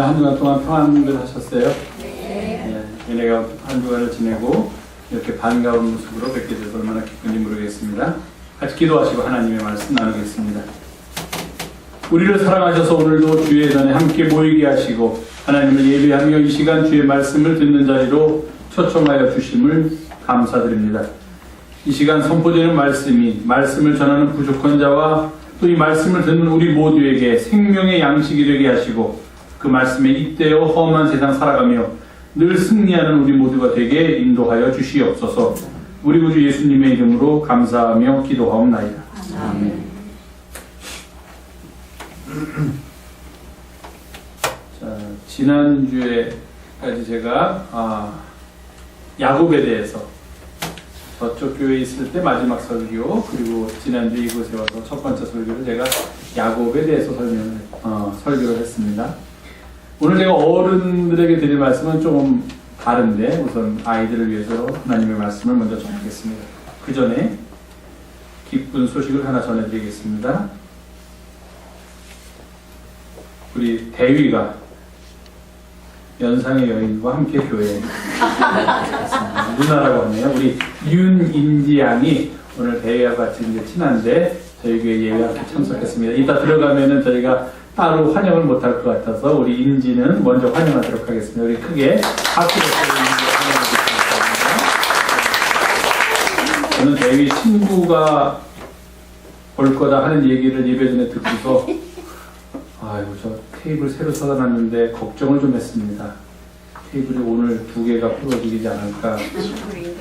한 주간 동안 평안들 하셨어요? 네. 은혜가 한 주간을 지내고 이렇게 반가운 모습으로 뵙게 돼서 얼마나 기쁜지 모르겠습니다. 같이 기도하시고 하나님의 말씀 나누겠습니다. 우리를 사랑하셔서 오늘도 주의 전에 함께 모이게 하시고 하나님을 예배하며 이 시간 주의 말씀을 듣는 자리로 초청하여 주심을 감사드립니다. 이 시간 선포되는 말씀이 말씀을 전하는 부족한 자와 또 이 말씀을 듣는 우리 모두에게 생명의 양식이 되게 하시고 그 말씀에 잇대어 험한 세상 살아가며 늘 승리하는 우리 모두가 되게 인도하여 주시옵소서. 우리 구주 예수님의 이름으로 감사하며 기도하옵나이다. 아멘. 자, 지난주에까지 제가 야곱에 대해서 저쪽 교회에 있을 때 마지막 설교, 그리고 지난주 이곳에 와서 첫 번째 설교를 제가 야곱에 대해서 설교를 했습니다. 오늘 제가 어른들에게 드릴 말씀은 조금 다른데 우선 아이들을 위해서 하나님의 말씀을 먼저 전하겠습니다. 그 전에 기쁜 소식을 하나 전해드리겠습니다. 우리 대위가 연상의 여인과 함께 교회에 갔습니다. 누나라고 하네요. 우리 윤인지 양이 오늘 대위와 같이 이제 친한데 저희 교회 예배에 함께 참석했습니다. 이따 들어가면은 저희가 따로 환영을 못할 것 같아서 우리 인지는 먼저 환영하도록 하겠습니다. 우리 크게 박수로 환영하겠습니다. 저는 대위 친구가 올 거다 하는 얘기를 예배 전에 듣고서 아이고 저 테이블 새로 사다 놨는데 걱정을 좀 했습니다. 테이블이 오늘 2개가 부러지지 않을까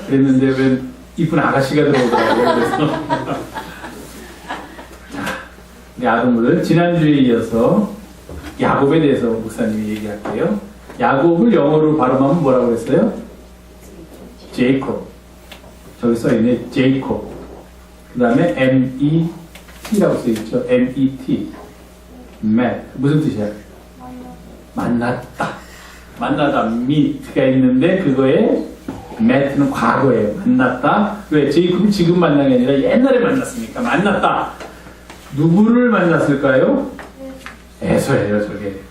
그랬는데 왜 이쁜 아가씨가 들어오더라고요. 그래서 우리 아동들 지난주에 이어서 야곱에 대해서 목사님이 얘기할게요. 야곱을 영어로 발음하면 뭐라고 했어요? 제이콥. 저기 써있네. 제이콥. 그 다음에 M-E-T라고 써있죠. M-E-T. met. 무슨 뜻이야? 만났다. 만나다. meet가 있는데 그거에 met는 과거예요. 만났다. 왜? 제이콥이 지금 만난 게 아니라 옛날에 만났으니까 만났다. 누구를 만났을까요? 에서예요, 저게.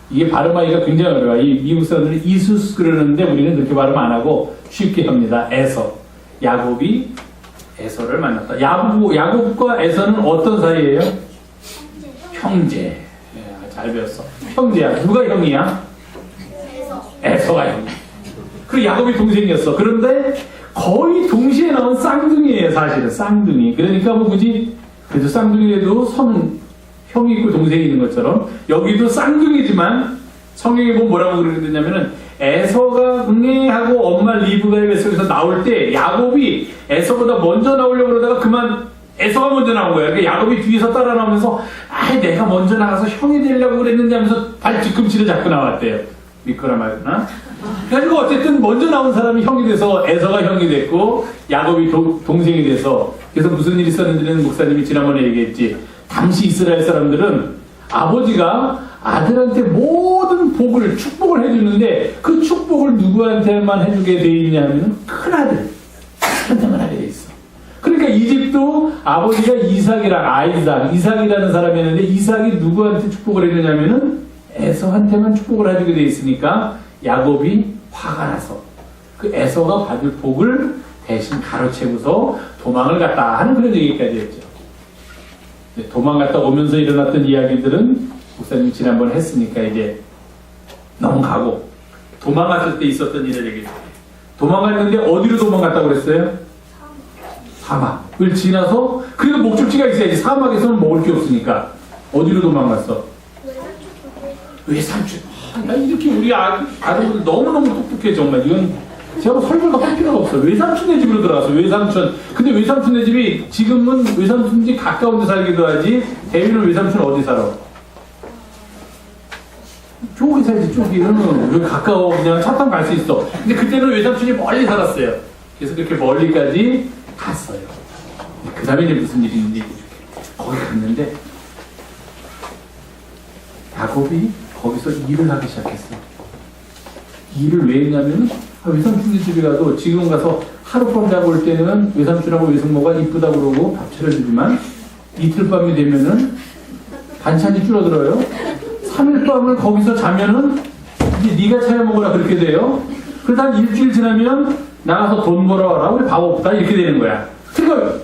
이게 발음하기가 굉장히 어려워요. 이 미국 사람들은 이수스 그러는데 우리는 그렇게 발음 안 하고 쉽게 합니다. 에서. 야곱이 에서를 만났다. 야곱과 에서는 어떤 사이예요? 형제. 잘 배웠어. 형제야. 누가 형이야? 에서가 형이야. 그리고 야곱이 동생이었어. 그런데 거의 동시에 나온 쌍둥이에요, 사실은. 쌍둥이. 그러니까 뭐 굳이 그래도 쌍둥이에도 형이 있고 동생이 있는 것처럼 여기도 쌍둥이지만 성경에 보면 뭐라고 그러냐면은 에서가 응애하고 엄마 리브가의 뱃속에서 나올 때 야곱이 에서보다 먼저 나오려고 그러다가 그만 에서가 먼저 나온 거예요. 그러니까 야곱이 뒤에서 따라 나오면서 내가 먼저 나가서 형이 되려고 그랬는데 하면서 발 뒤꿈치를 잡고 나왔대요. 믿거나 말거나. 그래가지고 어쨌든 먼저 나온 사람이 형이 돼서 에서가 형이 됐고 야곱이 동생이 돼서 그래서 무슨 일이 있었는지는 목사님이 지난번에 얘기했지. 당시 이스라엘 사람들은 아버지가 아들한테 모든 축복을 해주는데 그 축복을 누구한테만 해주게 돼 있냐면 큰아들한테만 하게 돼 있어. 그러니까 이집도 아버지가 이삭이라는 사람이었는데 이삭이 누구한테 축복을 해주냐면은 에서한테만 축복을 해주게 돼 있으니까 야곱이 화가 나서 그 에서가 받을 복을 대신 가로채고서 도망을 갔다 하는 그런 얘기까지 했죠. 도망갔다 오면서 일어났던 이야기들은 목사님 지난번에 했으니까 이제 넘어가고 도망갔을 때 있었던 일을 얘기해요. 도망갔는데 어디로 도망갔다고 그랬어요? 사막을 지나서 그래도 목적지가 있어야지. 사막에서는 먹을 게 없으니까 어디로 도망갔어? 외삼촌. 이렇게 우리 아들들 너무너무 똑똑해 정말. 이건 제가 설교가 할 필요가 없어. 외삼촌네 집으로 들어갔어. 외삼촌. 근데 외삼촌네 집이 지금은 외삼촌 집 가까운 데 살기도 하지. 대위는 외삼촌 어디 살아? 쪽에 살지. 쪽이는 여기 가까워. 그냥 차 타고 갈 수 있어. 근데 그때는 외삼촌이 멀리 살았어요. 그래서 그렇게 멀리까지 갔어요. 그 다음에 이제 무슨 일이 있는지 거기 갔는데 야곱이 거기서 일을 하기 시작했어요. 일을 왜 했냐면 외삼촌네 집에 가도 지금 가서 하룻밤 자고 올 때는 외삼촌하고 외숙모가 이쁘다고 그러고 밥 차려주지만 이틀 밤이 되면은 반찬이 줄어들어요. 3일 동안 거기서 자면은 이제 네가 차려 먹으라 그렇게 돼요. 그래서 한 일주일 지나면 나가서 돈 벌어와라. 우리 밥 없다. 이렇게 되는 거야. 그러니까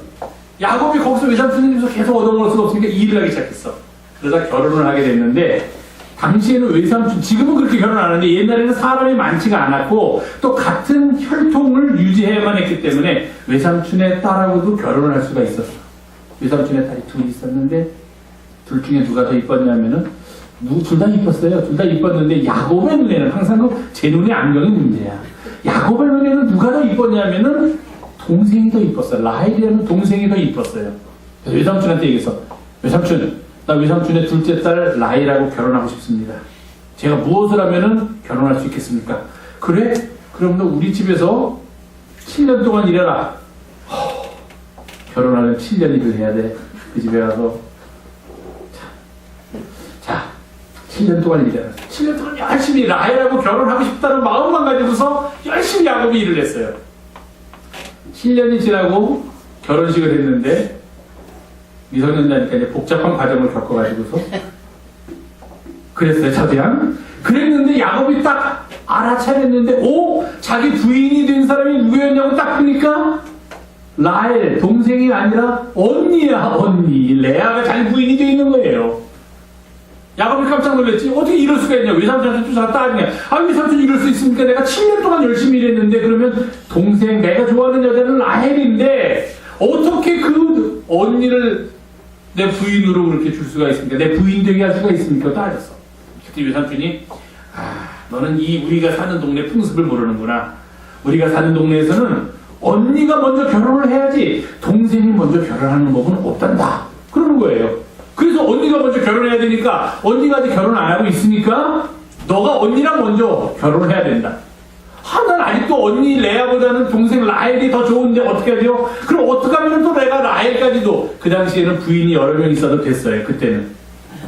야곱이 거기서 외삼촌의 집에서 계속 얻어먹을 수가 없으니까 일을 하기 시작했어. 그러다 결혼을 하게 됐는데 당시에는 외삼촌, 지금은 그렇게 결혼 안 하는데 옛날에는 사람이 많지가 않았고 또 같은 혈통을 유지해야만 했기 때문에 외삼촌의 딸하고도 결혼을 할 수가 있었어. 외삼촌의 딸이 둘이 있었는데 둘 중에 누가 더 이뻤냐면은 둘 다 이뻤어요. 둘 다 이뻤는데 야곱의 눈에는 항상 제 눈에 안경이 문제야. 야곱의 눈에는 누가 더 이뻤냐면은 동생이 더 이뻤어요. 라헬이라는 동생이 더 이뻤어요. 그래서 외삼촌한테 얘기했어. 외삼촌, 나 외삼촌의 둘째 딸 라헬하고 결혼하고 싶습니다. 제가 무엇을 하면은 결혼할 수 있겠습니까? 그래? 그럼 너 우리 집에서 7년 동안 일해라. 결혼하려면 7년 일을 해야 돼. 그 집에 가서. 자, 7년 동안 일해라. 7년 동안 열심히 라헬하고 결혼하고 싶다는 마음만 가지고서 열심히 야곱이 일을 했어요. 7년이 지나고 결혼식을 했는데 미성년자니까 이제 복잡한 과정을 겪어가지고서 그랬어요. 자세한. 그랬는데 야곱이 딱 알아차렸는데 자기 부인이 된 사람이 누구였냐고 딱 보니까 라헬 동생이 아니라 언니야. 언니 레아가 자기 부인이 돼 있는 거예요. 야곱이 깜짝 놀랐지. 어떻게 이럴 수가 있냐. 외삼촌한테 쫓아갔다 하냐. 외삼촌 이럴 수 있습니까? 내가 7년 동안 열심히 일했는데 그러면 동생 내가 좋아하는 여자는 라헬인데 어떻게 그 언니를 내 부인으로 그렇게 줄 수가 있습니까? 내 부인 되게 할 수가 있습니까? 따졌어. 그때 외삼촌이 너는 이 우리가 사는 동네 풍습을 모르는구나. 우리가 사는 동네에서는 언니가 먼저 결혼을 해야지 동생이 먼저 결혼하는 법은 없단다. 그러는 거예요. 그래서 언니가 먼저 결혼해야 되니까 언니가 아직 결혼 안 하고 있으니까 너가 언니랑 먼저 결혼을 해야 된다. 난 아직도 언니 레아보다는 동생 라헬이 더 좋은데 어떻게 하죠? 그럼 어떻게 하면 또 내가 라헬까지도, 그 당시에는 부인이 여러 명 있어도 됐어요. 그때는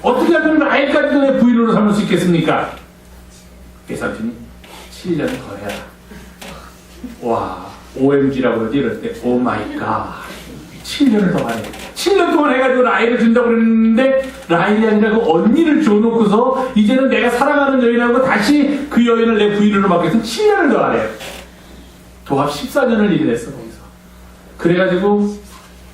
어떻게 하면 라헬까지도 내 부인으로 삼을 수 있겠습니까? 외삼촌이 7년 더 해라. 와, OMG라고 그러지. 이럴 때 오 마이 갓, 7년을 더 하래. 7년 동안 해가지고 라헬을 준다고 그랬는데 라헬이 아니라 그 언니를 줘놓고서 이제는 내가 사랑하는 여인하고 다시 그 여인을 내 부인으로 맡겨서 7년을 더 하래요. 도합 14년을 일을 했어. 거기서. 그래가지고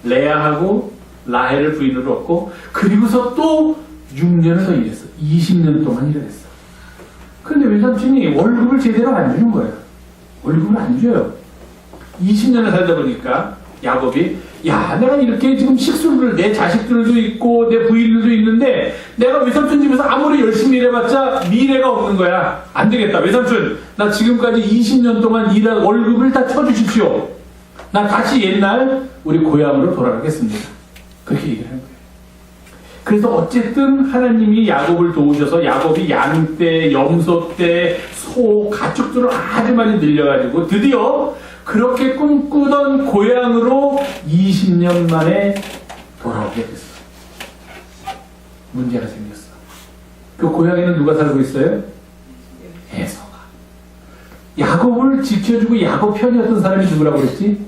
레아하고 라헬을 부인으로 얻고 그리고서 또 6년을 더 일했어. 20년 동안 일을 했어. 그런데 외삼촌이 월급을 제대로 안 주는 거예요. 월급을 안 줘요. 20년을 살다 보니까 야곱이 내가 이렇게 지금 식수를 내 자식들도 있고 내 부인들도 있는데 내가 외삼촌 집에서 아무리 열심히 일해봤자 미래가 없는 거야. 안 되겠다. 외삼촌, 나 지금까지 20년 동안 일한 월급을 다 쳐주십시오. 나 다시 옛날 우리 고향으로 돌아가겠습니다. 그렇게 얘기를 한 거예요. 그래서 어쨌든 하나님이 야곱을 도우셔서 야곱이 양떼, 염소떼, 소, 가축들을 아주 많이 늘려가지고 드디어 그렇게 꿈꾸던 고향으로 20년 만에 돌아오게 됐어. 문제가 생겼어. 그 고향에는 누가 살고 있어요? 에서가. 야곱을 지켜주고 야곱 편이었던 사람이 누구라고 그랬지?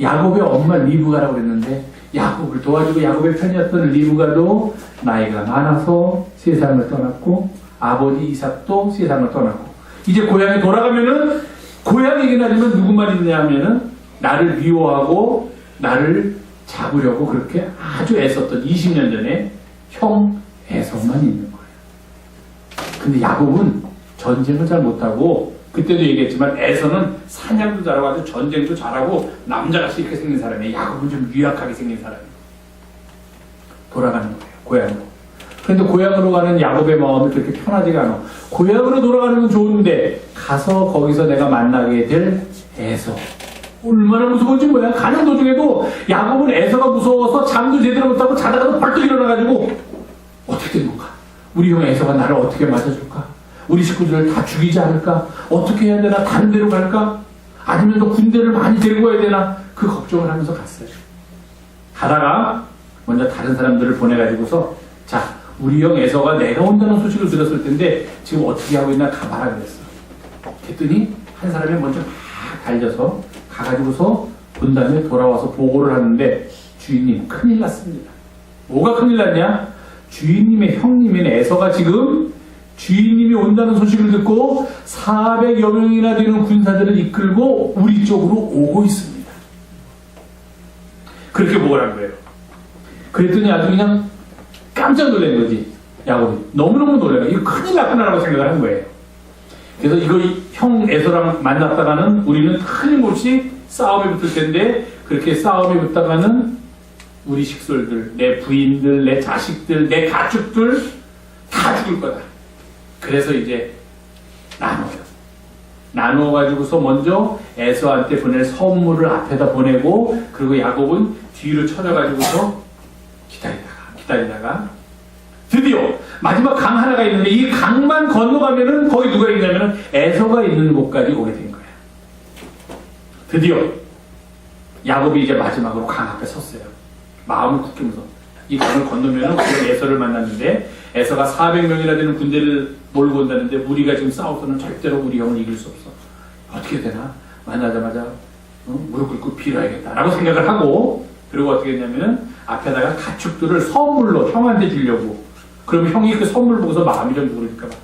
야곱의 엄마 리브가라고 그랬는데 야곱을 도와주고 야곱의 편이었던 리브가도 나이가 많아서 세상을 떠났고 아버지 이삭도 세상을 떠났고 이제 고향에 돌아가면은 고향 얘기는 하지만 누구만 있냐면은 나를 미워하고 나를 잡으려고 그렇게 아주 애썼던 20년 전에 형 에서만 있는 거예요. 근데 야곱은 전쟁을 잘 못하고 그때도 얘기했지만 에서는 사냥도 잘하고 아주 전쟁도 잘하고 남자같이 이렇게 생긴 사람이에요. 야곱은 좀 유약하게 생긴 사람이에요. 돌아가는 거예요. 고향으로. 그런데 고향으로 가는 야곱의 마음이 그렇게 편하지가 않아. 고향으로 돌아가는 건 좋은데 가서 거기서 내가 만나게 될 에서. 얼마나 무서운지 뭐야. 가는 도중에도 야곱은 에서가 무서워서 잠도 제대로 못하고 자다가도 벌떡 일어나가지고 어떻게 된 건가? 우리 형 에서가 나를 어떻게 맞아줄까? 우리 식구들을 다 죽이지 않을까? 어떻게 해야 되나? 다른 데로 갈까? 아니면 또 군대를 많이 데리고 가야 되나? 그 걱정을 하면서 갔어요. 가다가 먼저 다른 사람들을 보내가지고서 자, 우리 형 에서가 내가 온다는 소식을 들었을 텐데 지금 어떻게 하고 있나 가봐라 그랬어. 그랬더니 한 사람이 먼저 막 달려서 가가지고서 본 다음에 돌아와서 보고를 하는데 주인님 큰일 났습니다. 뭐가 큰일 났냐? 주인님의 형님인 에서가 지금 주인님이 온다는 소식을 듣고 400여 명이나 되는 군사들을 이끌고 우리 쪽으로 오고 있습니다. 그렇게 보고 한 거예요. 그랬더니 아주 그냥 깜짝 놀란 거지. 야곱이 너무너무 놀라요. 이거 큰일 났구나라고 생각을 한 거예요. 그래서 이거 형 에서랑 만났다가는 우리는 틀림없이 싸움에 붙을 텐데, 그렇게 싸움에 붙다가는 우리 식솔들, 내 부인들, 내 자식들, 내 가축들 다 죽을 거다. 그래서 이제 나눠요. 나누어가지고서 먼저 에서한테 보낼 선물을 앞에다 보내고, 그리고 야곱은 뒤로 쳐져가지고서 기다리다가 드디어 마지막 강 하나가 있는데, 이 강만 건너가면은 거기 누가 있냐면은 에서가 있는 곳까지 오게 된 거야. 드디어 야곱이 이제 마지막으로 강 앞에 섰어요. 마음을 굳히면서 이 강을 건너면은 에서를 만났는데, 에서가 400명이나 되는 군대를 몰고 온다는데 우리가 지금 싸워서는 절대로 우리 형을 이길 수 없어. 어떻게 되나? 만나자마자 무릎 꿇고 빌어야겠다라고 생각을 하고, 그리고 어떻게 했냐면은 앞에다가 가축들을 선물로 형한테 주려고. 그러면 형이 그 선물 보고서 마음이 좀 누그러질까 봐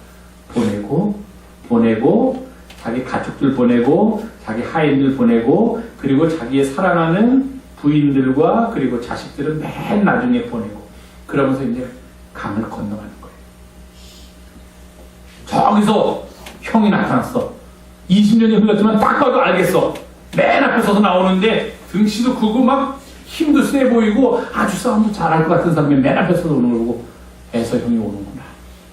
보내고 자기 가축들 보내고 자기 하인들 보내고, 그리고 자기의 사랑하는 부인들과 그리고 자식들은 맨 나중에 보내고, 그러면서 이제 강을 건너가는 거예요. 저기서 형이 나타났어. 20년이 흘렀지만 딱 봐도 알겠어. 맨 앞에 서서 나오는데 등치도 크고 막 힘도 세 보이고 아주 싸움도 잘할 것 같은 사람이 맨 앞에 서서 오는 걸 보고 에서 형이 오는구나.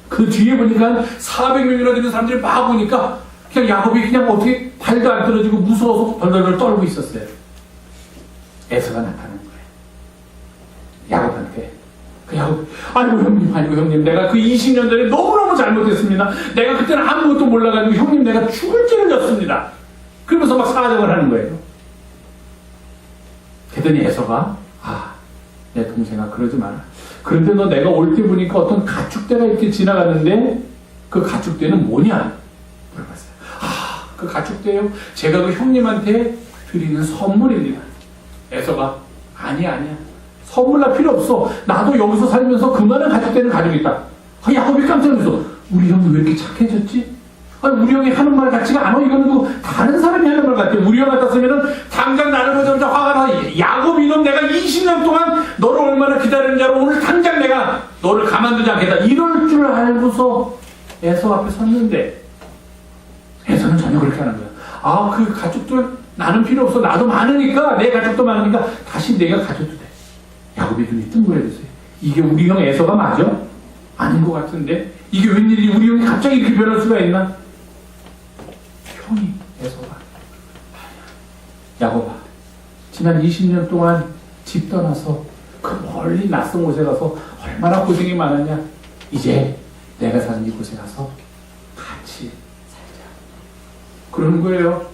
그 뒤에 보니까 400명이나 되는 사람들이 막 오니까 그냥 야곱이 그냥 어떻게 발도 안 떨어지고 무서워서 덜덜덜 떨고 있었어요. 에서가 나타난 거예요. 야곱한테. 아이고 형님, 내가 그 20년 전에 너무너무 잘못했습니다. 내가 그때는 아무것도 몰라가지고 형님 내가 죽을 죄를 졌습니다. 그러면서 막 사정을 하는 거예요. 그랬더니 에서가 내 동생아 그러지 마라. 그런데 너 내가 올 때 보니까 어떤 가축대가 이렇게 지나가는데 그 가축대는 뭐냐? 물어봤어요. 그 가축대요? 제가 그 형님한테 드리는 선물입니다. 에서가 아니야. 선물 나 필요 없어. 나도 여기서 살면서 그 많은 가축대는 가지고 있다. 야곱이 깜짝 놀랐어. 우리 형이 왜 이렇게 착해졌지? 우리 형이 하는 말 같지가 않아. 이거는 뭐 다른 사람이 하는 말 같아. 우리 형 같았으면은 당장 나를 보자마자 화가 나. 야곱 이놈 내가 20년 동안 너를 얼마나 기다리는지 알아. 오늘 당장 내가 너를 가만두지 않겠다. 이럴 줄 알고서 에서 앞에 섰는데 에서는 전혀 그렇게 안 한 거야. 그 가축들 나는 필요 없어. 나도 많으니까, 내 가족도 많으니까 다시 내가 가져도 돼. 야곱이 눈이 뜬거해졌어요. 이게 우리 형 에서가 맞아? 아닌 것 같은데 이게 웬일이지? 우리 형이 갑자기 이렇게 변할 수가 있나? 형이 에서가 야곱아, 지난 20년 동안 집 떠나서 그 멀리 낯선 곳에 가서 얼마나 고생이 많았냐. 이제 내가 사는 이곳에 가서 같이 살자. 그러는 거예요.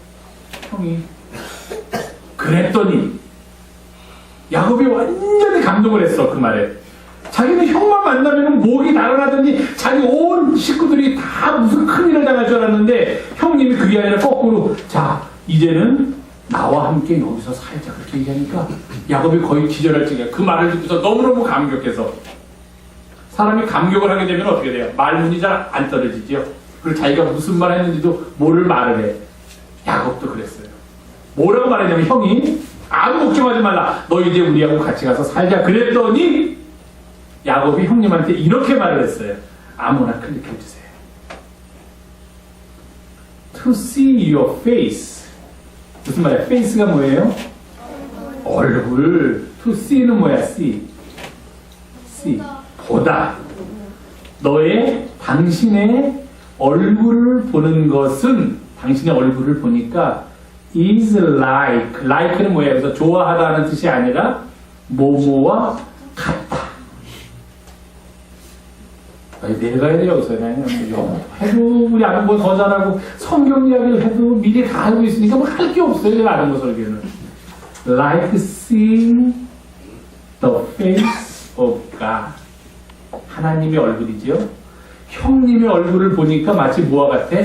형이. 그랬더니 야곱이 완전히 감동을 했어. 그 말에 자기는 형만 만나면 목이 달아나더니 자기 온 식구들이 다 무슨 큰일을 당할 줄 알았는데, 형님이 그게 아니라 거꾸로 자 이제는 나와 함께 여기서 살자 그렇게 얘기하니까 야곱이 거의 기절할 지경이야. 그 말을 듣고서 너무너무 감격해서, 사람이 감격을 하게 되면 어떻게 돼요? 말문이 잘 안 떨어지죠. 그리고 자기가 무슨 말 했는지도 모를 말을 해. 야곱도 그랬어요. 뭐라고 말했냐면 형이 아무 걱정하지 말라. 너 이제 우리하고 같이 가서 살자. 그랬더니 야곱이 형님한테 이렇게 말을 했어요. 아무나 클릭해주세요. To see your face. 무슨 말이야? face가 뭐예요? 얼굴. To see는 뭐야? see. 보다. 당신의 얼굴을 보는 것은, 당신의 얼굴을 보니까 is like는 뭐예요? 그래서 좋아하다는 뜻이 아니라 뭐뭐와 같다. 내가 해도 여기서 해도 우리 아는 거 더 잘하고 성경 이야기를 해도 미리 다 알고 있으니까 뭐 할 게 없어요. 내가 아는 거 설교는. Like seeing the face of God. 하나님의 얼굴이지요. 형님의 얼굴을 보니까 마치 뭐와 같아?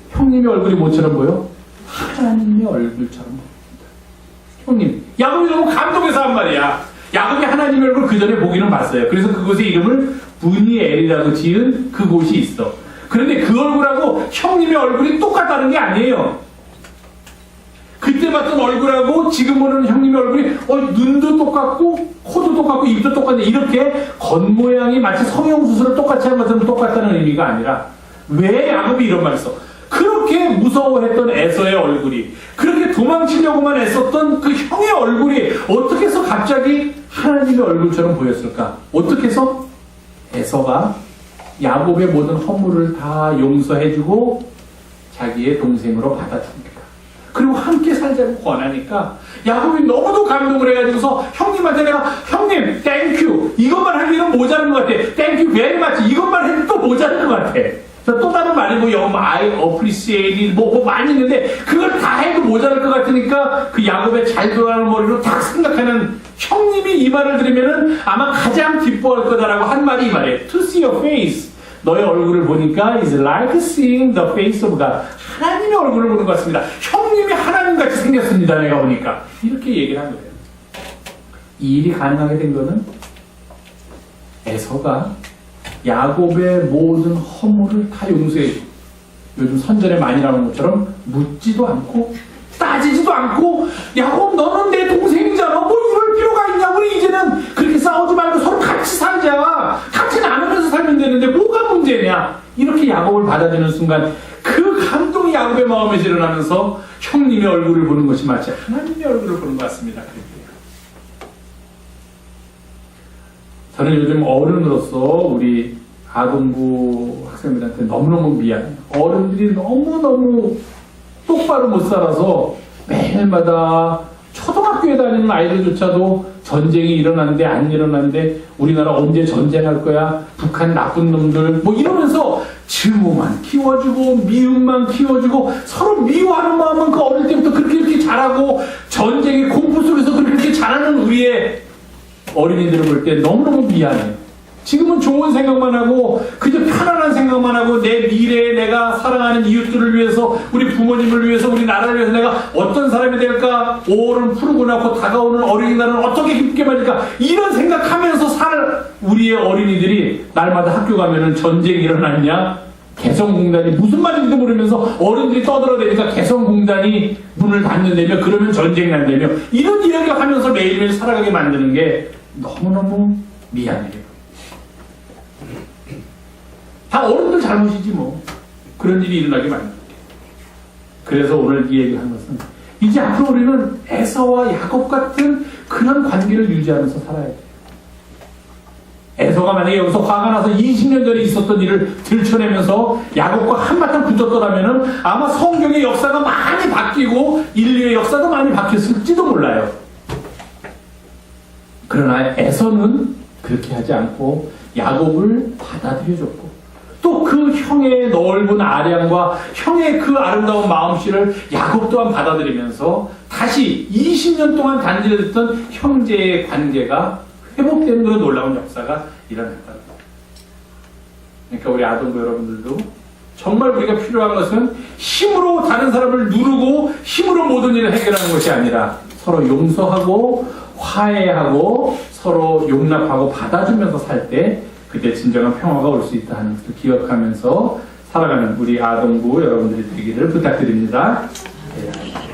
형님의 얼굴이 뭐처럼 보여? 하나님의 얼굴처럼 보입니다. 형님, 야곱이 너무 감동해서 한 말이야. 야곱이 하나님의 얼굴을 그 전에 보기는 봤어요. 그래서 그곳의 이름을 브니엘이라고 지은 그곳이 있어. 그런데 그 얼굴하고 형님의 얼굴이 똑같다는 게 아니에요. 그때 봤던 얼굴하고 지금 보는 형님의 얼굴이 눈도 똑같고 코도 똑같고 입도 똑같네. 이렇게 겉모양이 마치 성형수술을 똑같이 한 것처럼 똑같다는 의미가 아니라 왜 야곱이 이런 말을 써? 그렇게 무서워했던 에서의 얼굴이, 그렇게 도망치려고만 애썼던 그 형의 얼굴이 어떻게 해서 갑자기 하나님의 얼굴처럼 보였을까? 어떻게 해서 에서가 야곱의 모든 허물을 다 용서해주고 자기의 동생으로 받아줍니까? 그리고 함께 살자고 권하니까 야곱이 너무도 감동을 해가지고서 형님한테 내가 형님 땡큐 이것만 하기는 모자란 것 같아. 땡큐 very much 이것만 해도 또 모자란 것 같아. 또 다른 말이 뭐 I appreciate it 뭐 많이 있는데 그걸 다 해도 모자랄 것 같으니까 그 야곱의 잘 돌아가는 머리로 딱 생각하는 형님이 이 말을 들으면은 아마 가장 기뻐할 거다라고 한 말이 이 말이에요. To see your face. 너의 얼굴을 보니까 is like seeing the face of God. 하나님의 얼굴을 보는 것 같습니다. 형님이 하나님같이 생겼습니다. 내가 보니까. 이렇게 얘기를 한 거예요. 이 일이 가능하게 된 거는 에서가 야곱의 모든 허물을 다 용서해주고 요즘 선전에 많이 나오는 것처럼 묻지도 않고 따지지도 않고 야곱 너는 내 동생이잖아. 뭐 이럴 필요가 있냐. 우리 이제는 그렇게 싸우지 말고 서로 같이 살자. 같이 나누면서 살면 되는데 뭐가 문제냐. 이렇게 야곱을 받아주는 순간 그 감동이 야곱의 마음에 일어나면서 형님의 얼굴을 보는 것이 마치 하나님의 얼굴을 보는 것 같습니다. 저는 요즘 어른으로서 우리 아동부 학생들한테 너무너무 미안해요. 어른들이 너무너무 똑바로 못 살아서 매일마다 초등학교에 다니는 아이들조차도 전쟁이 일어났는데 안 일어났는데 우리나라 언제 전쟁할 거야? 북한 나쁜 놈들 뭐 이러면서 증오만 키워주고 미움만 키워주고 서로 미워하는 마음은 그 어릴 때부터 그렇게 잘하고 전쟁의 공포 속에서 그렇게 잘하는 우리의 어린이들을 볼 때 너무너무 미안해요. 지금은 좋은 생각만 하고 그저 편안한 생각만 하고 내 미래에 내가 사랑하는 이웃들을 위해서 우리 부모님을 위해서 우리 나라를 위해서 내가 어떤 사람이 될까 5월은 푸르고 나고 다가오는 어린이날은 어떻게 기쁘게 맞을까 이런 생각하면서 살 우리의 어린이들이 날마다 학교 가면은 전쟁이 일어났냐 개성공단이 무슨 말인지도 모르면서 어른들이 떠들어대니까 개성공단이 문을 닫는다며 그러면 전쟁 난다며 이런 이야기를 하면서 매일매일 살아가게 만드는 게 너무너무 미안해요. 다 어른들 잘못이지 뭐. 그런 일이 일어나게 만듭니다. 그래서 오늘 이 얘기를 한 것은 이제 앞으로 우리는 에서와 야곱 같은 그런 관계를 유지하면서 살아야 돼요. 에서가 만약에 여기서 화가 나서 20년 전에 있었던 일을 들춰내면서 야곱과 한바탕 붙었더라면 아마 성경의 역사가 많이 바뀌고 인류의 역사도 많이 바뀌었을지도 몰라요. 그러나 에서는 그렇게 하지 않고 야곱을 받아들여줬고 또 그 형의 넓은 아량과 형의 그 아름다운 마음씨를 야곱 또한 받아들이면서 다시 20년 동안 단절됐던 형제의 관계가 회복되는 그런 놀라운 역사가 일어났다. 그러니까 우리 아동부 여러분들도 정말 우리가 필요한 것은 힘으로 다른 사람을 누르고 힘으로 모든 일을 해결하는 것이 아니라 서로 용서하고 화해하고 서로 용납하고 받아주면서 살 때 그때 진정한 평화가 올 수 있다 하는 것을 기억하면서 살아가는 우리 아동부 여러분들이 되기를 부탁드립니다. 네.